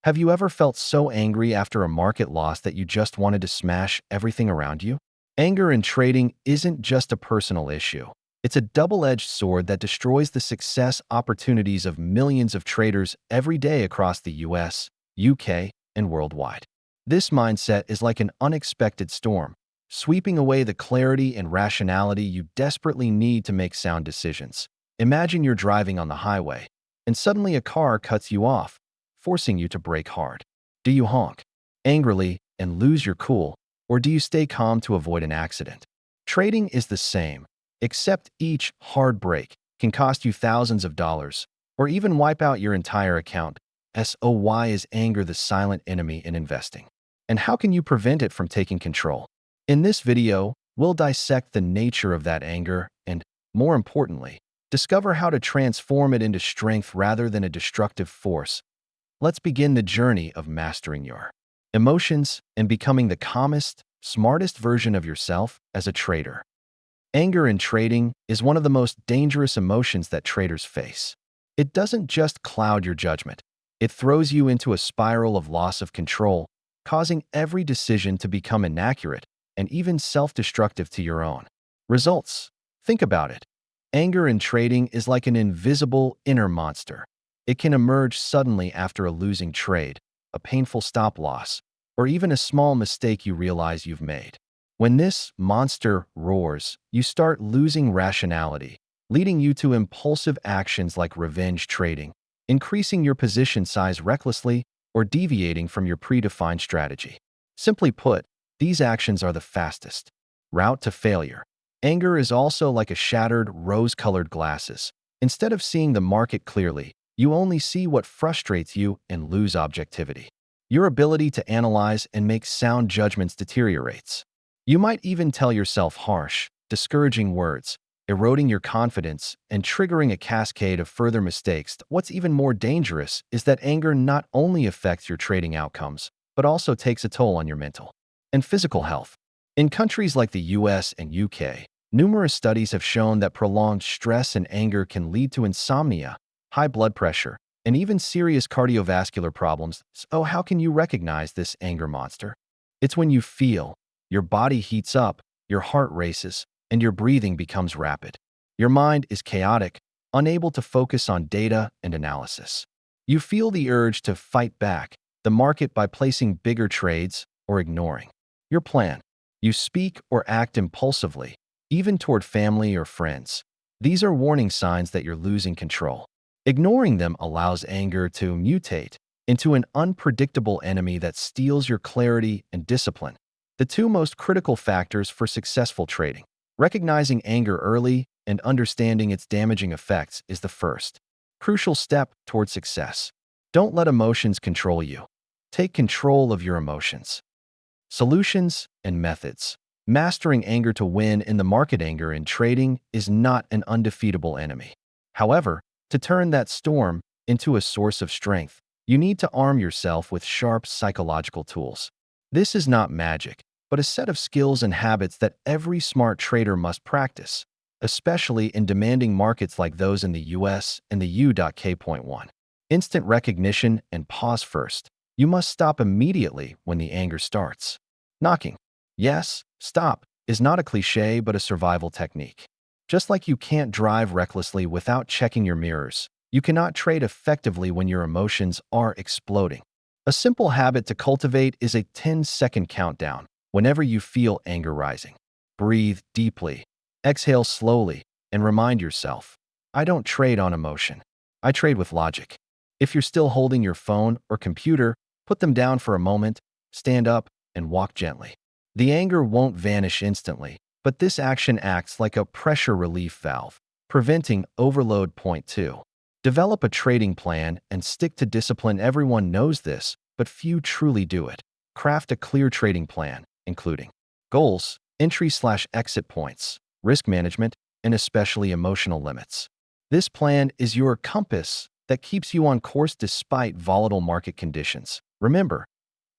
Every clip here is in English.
Have you ever felt so angry after a market loss that you just wanted to smash everything around you? Anger in trading isn't just a personal issue. It's a double-edged sword that destroys the success opportunities of millions of traders every day across the US, UK, and worldwide. This mindset is like an unexpected storm, sweeping away the clarity and rationality you desperately need to make sound decisions. Imagine you're driving on the highway, and suddenly a car cuts you off, forcing you to brake hard. Do you honk angrily and lose your cool, or do you stay calm to avoid an accident? Trading is the same, except each hard brake can cost you thousands of dollars, or even wipe out your entire account. So why is anger the silent enemy in investing? And how can you prevent it from taking control? In this video, we'll dissect the nature of that anger and, more importantly, discover how to transform it into strength rather than a destructive force. Let's begin the journey of mastering your emotions and becoming the calmest, smartest version of yourself as a trader. Anger in trading is one of the most dangerous emotions that traders face. It doesn't just cloud your judgment. It throws you into a spiral of loss of control, causing every decision to become inaccurate and even self-destructive to your own results. Think about it. Anger in trading is like an invisible inner monster. It can emerge suddenly after a losing trade, a painful stop loss, or even a small mistake you realize you've made. When this monster roars, you start losing rationality, leading you to impulsive actions like revenge trading, increasing your position size recklessly, or deviating from your predefined strategy. Simply put, these actions are the fastest route to failure. Anger is also like a shattered, rose-colored glasses. Instead of seeing the market clearly, you only see what frustrates you and lose objectivity. Your ability to analyze and make sound judgments deteriorates. You might even tell yourself harsh, discouraging words, eroding your confidence and triggering a cascade of further mistakes. What's even more dangerous is that anger not only affects your trading outcomes, but also takes a toll on your mental and physical health. In countries like the US and UK, numerous studies have shown that prolonged stress and anger can lead to insomnia, high blood pressure, and even serious cardiovascular problems. So how can you recognize this anger monster? It's when you feel your body heats up, your heart races, and your breathing becomes rapid. Your mind is chaotic, unable to focus on data and analysis. You feel the urge to fight back the market by placing bigger trades or ignoring your plan. You speak or act impulsively, even toward family or friends. These are warning signs that you're losing control. Ignoring them allows anger to mutate into an unpredictable enemy that steals your clarity and discipline, the two most critical factors for successful trading. Recognizing anger early and understanding its damaging effects is the first crucial step toward success. Don't let emotions control you. Take control of your emotions. Solutions and methods. Mastering anger to win in the market. Anger in trading is not an undefeatable enemy. However, to turn that storm into a source of strength, you need to arm yourself with sharp psychological tools. This is not magic, but a set of skills and habits that every smart trader must practice, especially in demanding markets like those in the US and the UK.1. Instant recognition and pause first. You must stop immediately when the anger starts. Knocking. Yes, stop is not a cliché but a survival technique. Just like you can't drive recklessly without checking your mirrors, you cannot trade effectively when your emotions are exploding. A simple habit to cultivate is a 10-second countdown whenever you feel anger rising. Breathe deeply, exhale slowly, and remind yourself, I don't trade on emotion. I trade with logic. If you're still holding your phone or computer, put them down for a moment, stand up, and walk gently. The anger won't vanish instantly, but this action acts like a pressure relief valve, preventing overload. Point 2. Develop a trading plan and stick to discipline. Everyone knows this, but few truly do it. Craft a clear trading plan, including goals, entry/exit points, risk management, and especially emotional limits. This plan is your compass that keeps you on course despite volatile market conditions. Remember,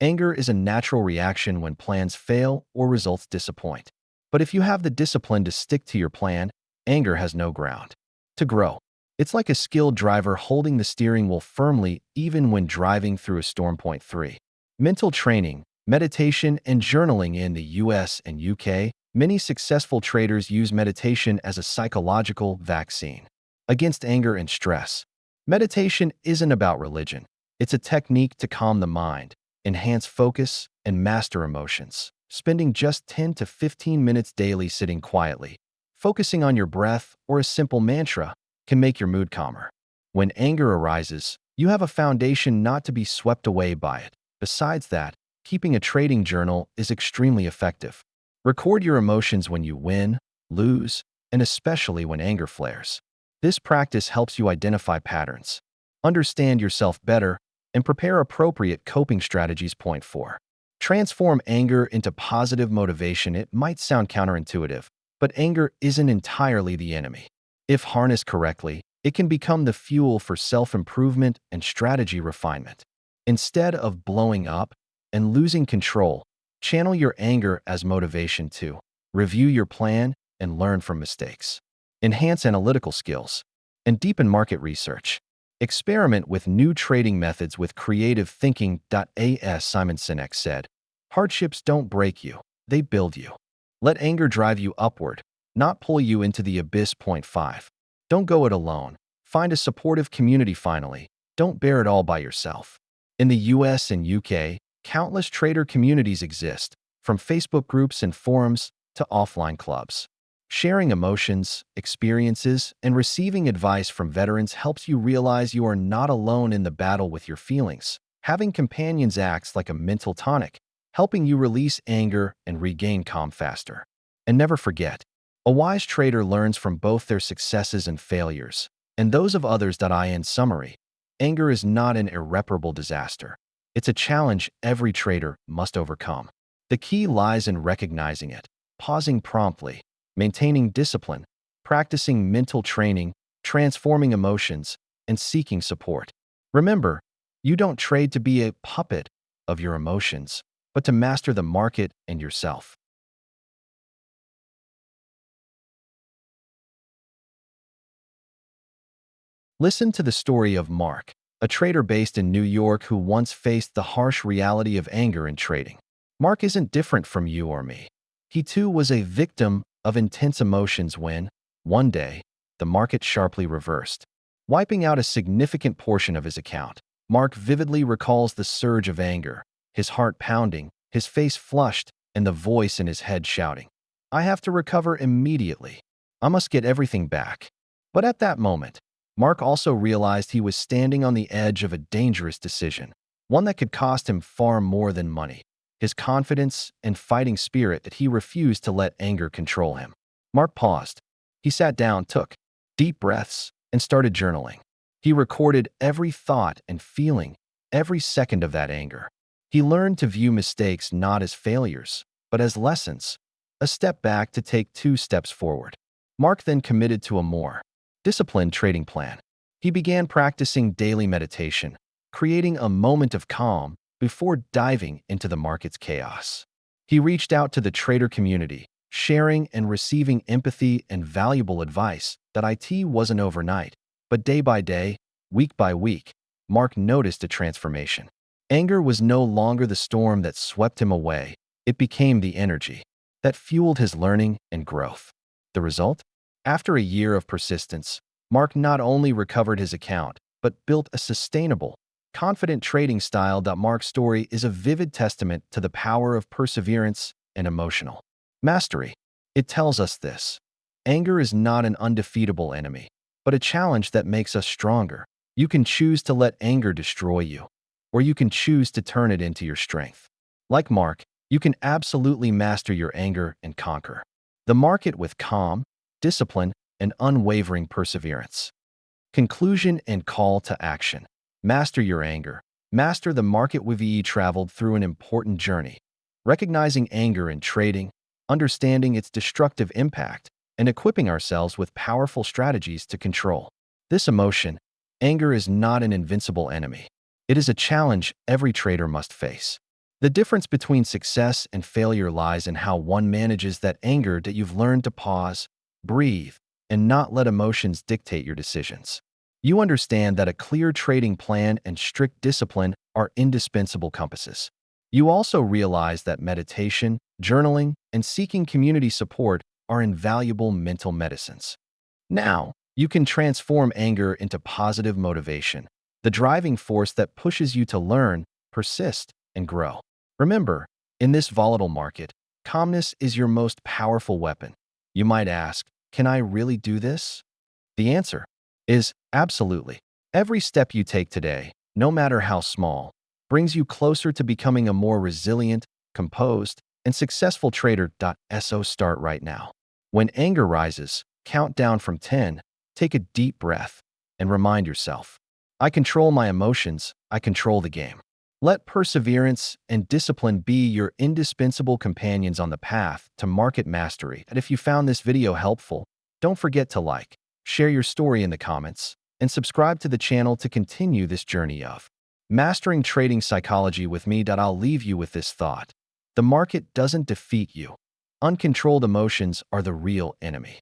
anger is a natural reaction when plans fail or results disappoint. But if you have the discipline to stick to your plan, anger has no ground to grow. It's like a skilled driver holding the steering wheel firmly even when driving through a storm. Point 3. Mental training, meditation, and journaling. In the US and UK, many successful traders use meditation as a psychological vaccine against anger and stress. Meditation isn't about religion. It's a technique to calm the mind, enhance focus, and master emotions. Spending just 10 to 15 minutes daily sitting quietly, focusing on your breath or a simple mantra can make your mood calmer. When anger arises, you have a foundation not to be swept away by it. Besides that, keeping a trading journal is extremely effective. Record your emotions when you win, lose, and especially when anger flares. This practice helps you identify patterns, understand yourself better, and prepare appropriate coping strategies. Point 4. Transform anger into positive motivation. It might sound counterintuitive, but anger isn't entirely the enemy. If harnessed correctly, it can become the fuel for self-improvement and strategy refinement. Instead of blowing up and losing control, channel your anger as motivation to review your plan and learn from mistakes. Enhance analytical skills and deepen market research. Experiment with new trading methods with creative thinking. As Simon Sinek said, hardships don't break you, they build you. Let anger drive you upward, not pull you into the abyss. Point 5. Don't go it alone. Find a supportive community. Finally, don't bear it all by yourself. In the US and UK, countless trader communities exist, from Facebook groups and forums to offline clubs. Sharing emotions, experiences, and receiving advice from veterans helps you realize you are not alone in the battle with your feelings. Having companions acts like a mental tonic, helping you release anger and regain calm faster. And never forget, a wise trader learns from both their successes and failures, and those of others. In summary, anger is not an irreparable disaster. It's a challenge every trader must overcome. The key lies in recognizing it, pausing promptly, maintaining discipline, practicing mental training, transforming emotions, and seeking support. Remember, you don't trade to be a puppet of your emotions, but to master the market and yourself. Listen to the story of Mark, a trader based in New York who once faced the harsh reality of anger in trading. Mark isn't different from you or me. He too was a victim of intense emotions when, one day, the market sharply reversed, wiping out a significant portion of his account. Mark vividly recalls the surge of anger, his heart pounding, his face flushed, and the voice in his head shouting, "I have to recover immediately. I must get everything back." But at that moment, Mark also realized he was standing on the edge of a dangerous decision, one that could cost him far more than money, his confidence and fighting spirit. That he refused to let anger control him. Mark paused. He sat down, took deep breaths, and started journaling. He recorded every thought and feeling, every second of that anger. He learned to view mistakes not as failures, but as lessons, a step back to take 2 steps forward. Mark then committed to a more disciplined trading plan. He began practicing daily meditation, creating a moment of calm before diving into the market's chaos. He reached out to the trader community, sharing and receiving empathy and valuable advice. It wasn't overnight, but day by day, week by week, Mark noticed a transformation. Anger was no longer the storm that swept him away. It became the energy that fueled his learning and growth. The result? After a year of persistence, Mark not only recovered his account, but built a sustainable, confident trading style. Mark's story is a vivid testament to the power of perseverance and emotional mastery. It tells us this: anger is not an undefeatable enemy, but a challenge that makes us stronger. You can choose to let anger destroy you, or you can choose to turn it into your strength. Like Mark, you can absolutely master your anger and conquer the market with calm, discipline, and unwavering perseverance. Conclusion and call to action. Master your anger. Master the market. We've traveled through an important journey, recognizing anger in trading, understanding its destructive impact, and equipping ourselves with powerful strategies to control this emotion. Anger is not an invincible enemy. It is a challenge every trader must face. The difference between success and failure lies in how one manages that anger. That you've learned to pause, breathe, and not let emotions dictate your decisions. You understand that a clear trading plan and strict discipline are indispensable compasses. You also realize that meditation, journaling, and seeking community support are invaluable mental medicines. Now, you can transform anger into positive motivation, the driving force that pushes you to learn, persist, and grow. Remember, in this volatile market, calmness is your most powerful weapon. You might ask, can I really do this? The answer is absolutely. Every step you take today, no matter how small, brings you closer to becoming a more resilient, composed, and successful trader. So start right now. When anger rises, count down from 10, take a deep breath, and remind yourself, I control my emotions, I control the game. Let perseverance and discipline be your indispensable companions on the path to market mastery. And if you found this video helpful, don't forget to like, share your story in the comments, and subscribe to the channel to continue this journey of mastering trading psychology with me. I'll leave you with this thought. The market doesn't defeat you. Uncontrolled emotions are the real enemy.